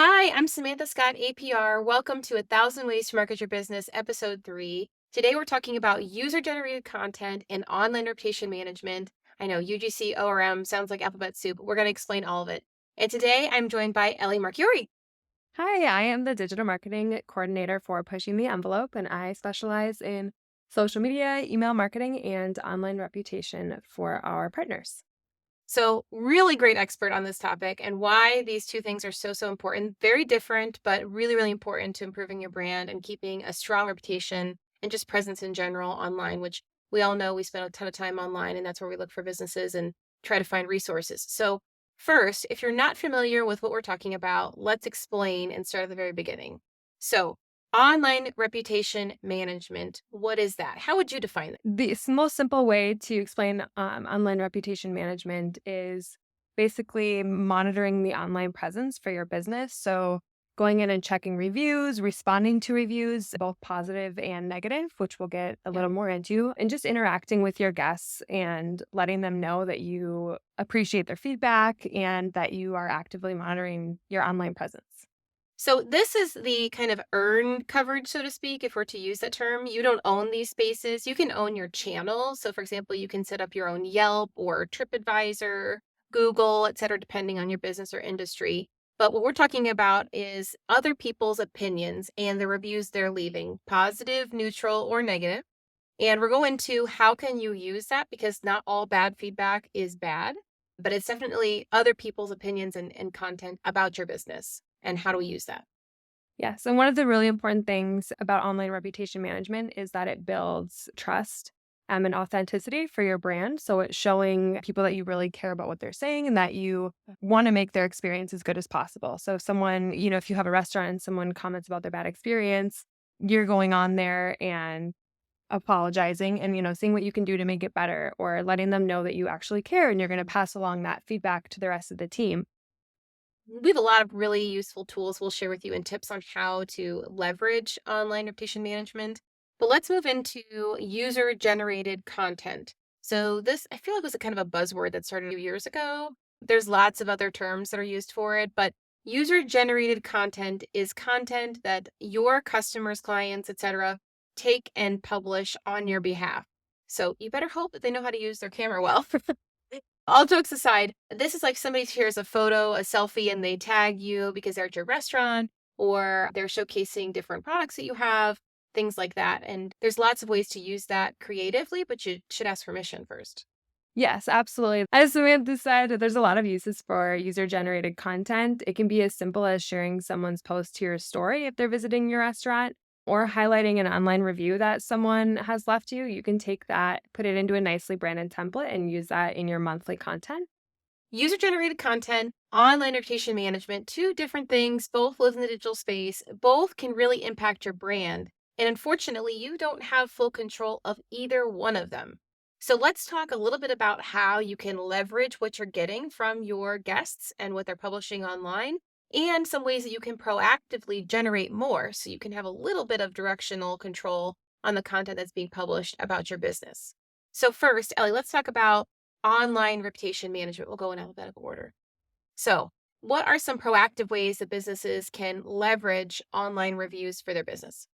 Hi, I'm Samantha Scott, APR. Welcome to A Thousand Ways to Market Your Business, Episode 3. Today we're talking about user generated content and online reputation management. I know UGC, ORM sounds like alphabet soup. We're going to explain all of it. And today I'm joined by Ellie Marchiori. Hi, I am the digital marketing coordinator for Pushing the Envelope, and I specialize in social media, email marketing, and online reputation for our partners. So, really great expert on this topic and why these two things are so important. Very different, but really important to improving your brand and keeping a strong reputation and just presence in general online, which we all know we spend a ton of time online and that's where we look for businesses and try to find resources. So, first, if you're not familiar with what we're talking about, let's explain and start at the very beginning. So, online reputation management, what is that? How would you define it? The most simple way to explain online reputation management is basically monitoring the online presence for your business. So, going in and checking reviews, responding to reviews, both positive and negative, which we'll get a Yeah. little more into, and just interacting with your guests and letting them know that you appreciate their feedback and that you are actively monitoring your online presence. So this is the kind of earned coverage, so to speak, if we're to use that term. You don't own these spaces. You can own your channel. So for example, you can set up your own Yelp or TripAdvisor, Google, et cetera, depending on your business or industry. But what we're talking about is other people's opinions and the reviews they're leaving, positive, neutral, or negative. And we're going to how can you use that because not all bad feedback is bad, but it's definitely other people's opinions and content about your business. And how do we use that? Yes. And one of the really important things about online reputation management is that it builds trust and authenticity for your brand. So it's showing people that you really care about what they're saying and that you want to make their experience as good as possible. So if someone, if you have a restaurant and someone comments about their bad experience, you're going on there and apologizing and, seeing what you can do to make it better or letting them know that you actually care and you're going to pass along that feedback to the rest of the team. We have a lot of really useful tools we'll share with you and tips on how to leverage online reputation management. But let's move into user generated content. So, this I feel like was a kind of a buzzword that started a few years ago. There's lots of other terms that are used for it, but user generated content is content that your customers, clients, etc., take and publish on your behalf. So, you better hope that they know how to use their camera well. All jokes aside, this is like somebody shares a photo, a selfie, and they tag you because they're at your restaurant or they're showcasing different products that you have, things like that. And there's lots of ways to use that creatively, but you should ask permission first. Yes, absolutely. As Samantha said, there's a lot of uses for user generated content. It can be as simple as sharing someone's post to your story if they're visiting your restaurant or highlighting an online review that someone has left you. You can take that, put it into a nicely branded template, and use that in your monthly content. User generated content, online reputation management, two different things, both live in the digital space, both can really impact your brand. And unfortunately, you don't have full control of either one of them. So let's talk a little bit about how you can leverage what you're getting from your guests and what they're publishing online, and some ways that you can proactively generate more so you can have a little bit of directional control on the content that's being published about your business. So, first, Ellie, let's talk about online reputation management. We'll go in alphabetical order. So, what are some proactive ways that businesses can leverage online reviews for their business?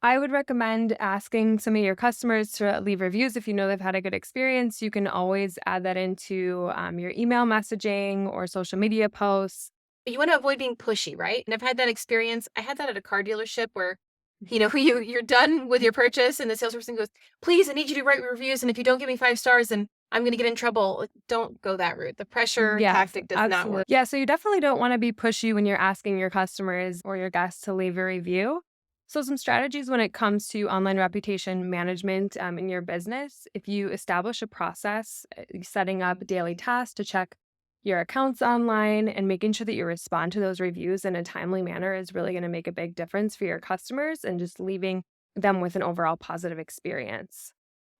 I would recommend asking some of your customers to leave reviews if you know they've had a good experience. You can always add that into your email messaging or social media posts. But you want to avoid being pushy, right? And I've had that experience. I had that at a car dealership where, you're done with your purchase and the salesperson goes, "Please, I need you to write reviews, and if you don't give me 5 stars, then I'm going to get in trouble." Like, don't go that route. The pressure Yes, tactic does not absolutely. work. Yeah, so you definitely don't want to be pushy when you're asking your customers or your guests to leave a review. So, some strategies when it comes to online reputation management in your business, if you establish a process, setting up daily tasks to check your accounts online and making sure that you respond to those reviews in a timely manner is really going to make a big difference for your customers and just leaving them with an overall positive experience.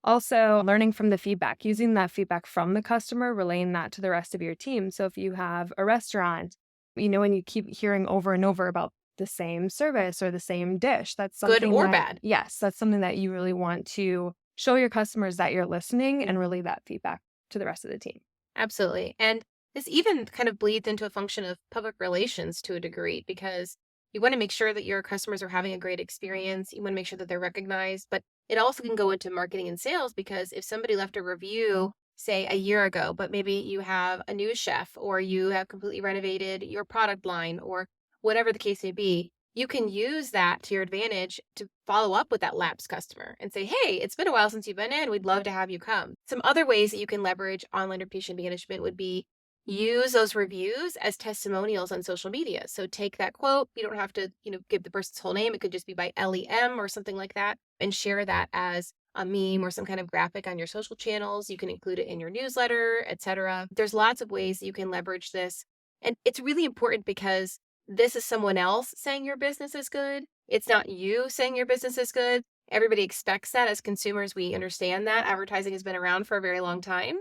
Also, learning from the feedback, using that feedback from the customer, relaying that to the rest of your team. So if you have a restaurant, and you keep hearing over and over about the same service or the same dish, that's Good something or that, bad. yes, that's something that you really want to show your customers that you're listening and relay that feedback to the rest of the team. Absolutely. And This even kind of bleeds into a function of public relations to a degree because you want to make sure that your customers are having a great experience. You want to make sure that they're recognized, but it also can go into marketing and sales because if somebody left a review, say a year ago, but maybe you have a new chef or you have completely renovated your product line or whatever the case may be, you can use that to your advantage to follow up with that lapsed customer and say, hey, it's been a while since you've been in. We'd love to have you come. Some other ways that you can leverage online reputation management would be use those reviews as testimonials on social media. So take that quote. You don't have to, give the person's whole name. It could just be by Ellie M or something like that and share that as a meme or some kind of graphic on your social channels. You can include it in your newsletter, etc. There's lots of ways that you can leverage this. And it's really important because this is someone else saying your business is good. It's not you saying your business is good. Everybody expects that. As consumers, we understand that. Advertising has been around for a very long time.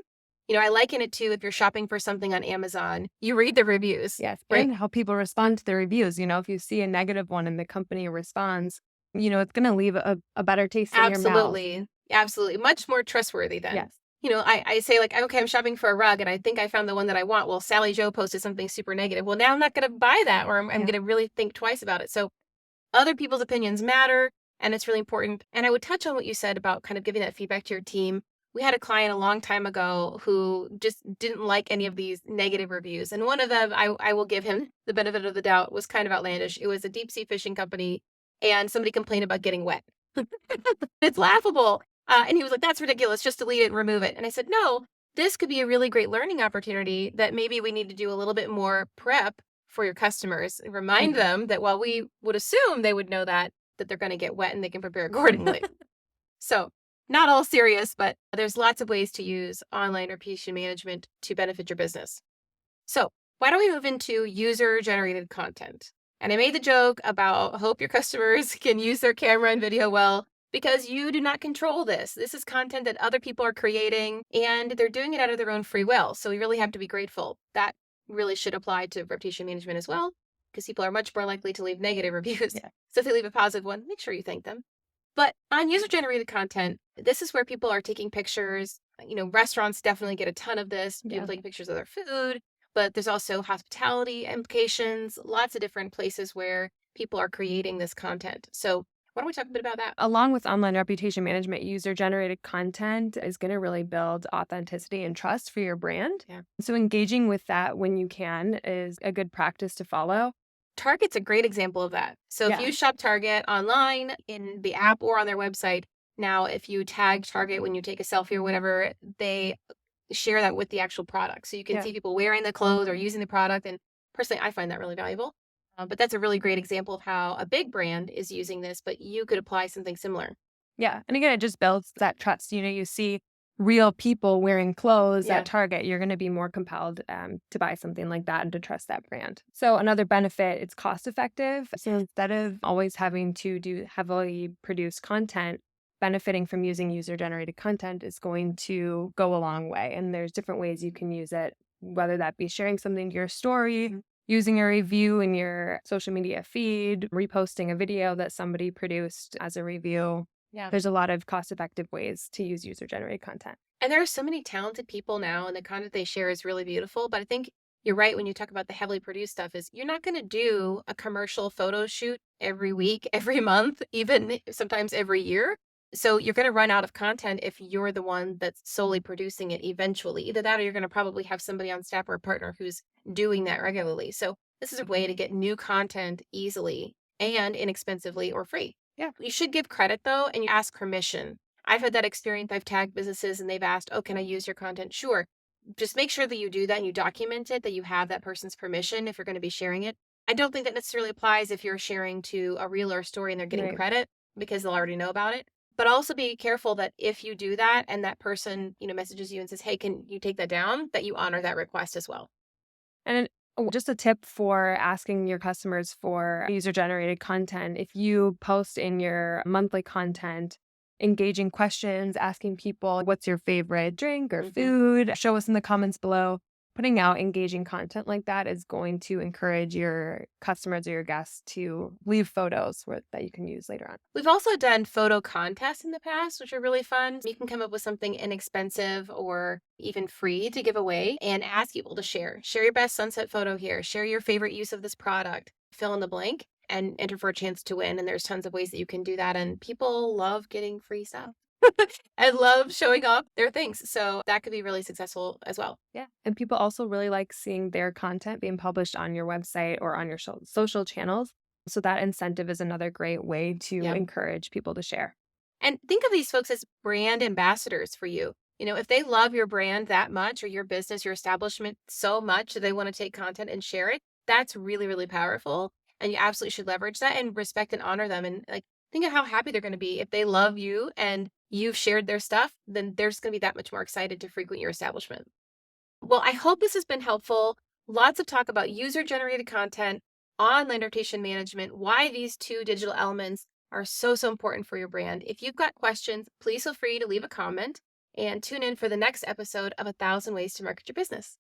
I liken it to if you're shopping for something on Amazon, you read the reviews, Yes, right? and how people respond to the reviews. If you see a negative one and the company responds, it's going to leave a better taste in your mouth. Absolutely. Absolutely. Much more trustworthy then. Yes. I say like, okay, I'm shopping for a rug and I think I found the one that I want. Well, Sally Joe posted something super negative. Well, now I'm not going to buy that or I'm Yeah. going to really think twice about it. So other people's opinions matter and it's really important. And I would touch on what you said about kind of giving that feedback to your team. We had a client a long time ago who just didn't like any of these negative reviews. And one of them, I will give him the benefit of the doubt, was kind of outlandish. It was a deep sea fishing company and somebody complained about getting wet. It's laughable. And he was like, that's ridiculous. Just delete it and remove it. And I said, no, this could be a really great learning opportunity that maybe we need to do a little bit more prep for your customers and remind Mhm. them that while we would assume they would know that they're going to get wet and they can prepare accordingly. So not all serious, but there's lots of ways to use online reputation management to benefit your business. So why don't we move into user generated content? And I made the joke about hope your customers can use their camera and video well because you do not control this. This is content that other people are creating and they're doing it out of their own free will. So we really have to be grateful. That really should apply to reputation management as well because people are much more likely to leave negative reviews. Yeah. So if they leave a positive one, make sure you thank them. But on user generated content, this is where people are taking pictures. Restaurants definitely get a ton of this. People Yeah. taking pictures of their food, but there's also hospitality implications, lots of different places where people are creating this content. So why don't we talk a bit about that? Along with online reputation management, user generated content is going to really build authenticity and trust for your brand. Yeah. So engaging with that when you can is a good practice to follow. Target's a great example of that. So if Yeah. you shop Target online in the app or on their website, now if you tag Target when you take a selfie or whatever, they share that with the actual product. So you can Yeah. see people wearing the clothes or using the product. And personally, I find that really valuable. But that's a really great example of how a big brand is using this, but you could apply something similar. Yeah. And again, it just builds that trust. You see real people wearing clothes Yeah. at Target, you're going to be more compelled to buy something like that and to trust that brand. So another benefit, it's cost effective. So instead of always having to do heavily produced content, benefiting from using user generated content is going to go a long way. And there's different ways you can use it, whether that be sharing something to your story, using a review in your social media feed, reposting a video that somebody produced as a review. Yeah. There's a lot of cost-effective ways to use user-generated content. And there are so many talented people now, and the content they share is really beautiful. But I think you're right when you talk about the heavily produced stuff is you're not going to do a commercial photo shoot every week, every month, even sometimes every year. So you're going to run out of content if you're the one that's solely producing it eventually. Either that or you're going to probably have somebody on staff or a partner who's doing that regularly. So this is a way to get new content easily and inexpensively or free. Yeah. You should give credit though, and you ask permission. I've had that experience. I've tagged businesses and they've asked, oh, can I use your content? Sure. Just make sure that you do that and you document it, that you have that person's permission if you're going to be sharing it. I don't think that necessarily applies if you're sharing to a reel or a story and they're getting Right. credit because they'll already know about it. But also be careful that if you do that and that person, messages you and says, hey, can you take that down, that you honor that request as well. And just a tip for asking your customers for user-generated content. If you post in your monthly content, engaging questions, asking people, what's your favorite drink or food? Show us in the comments below. Putting out engaging content like that is going to encourage your customers or your guests to leave photos that you can use later on. We've also done photo contests in the past, which are really fun. You can come up with something inexpensive or even free to give away and ask people to share. Share your best sunset photo here. Share your favorite use of this product. Fill in the blank and enter for a chance to win. And there's tons of ways that you can do that. And people love getting free stuff. I love showing off their things. So that could be really successful as well. Yeah. And people also really like seeing their content being published on your website or on your social channels. So that incentive is another great way to Yeah. encourage people to share. And think of these folks as brand ambassadors for you. If they love your brand that much or your business, your establishment so much that they want to take content and share it, that's really, really powerful. And you absolutely should leverage that and respect and honor them. And like, think of how happy they're going to be if they love you and you've shared their stuff, then they're just going to be that much more excited to frequent your establishment. Well, I hope this has been helpful. Lots of talk about user generated content, online reputation management, why these two digital elements are so, so important for your brand. If you've got questions, please feel free to leave a comment and tune in for the next episode of 1,000 Ways to Market Your Business.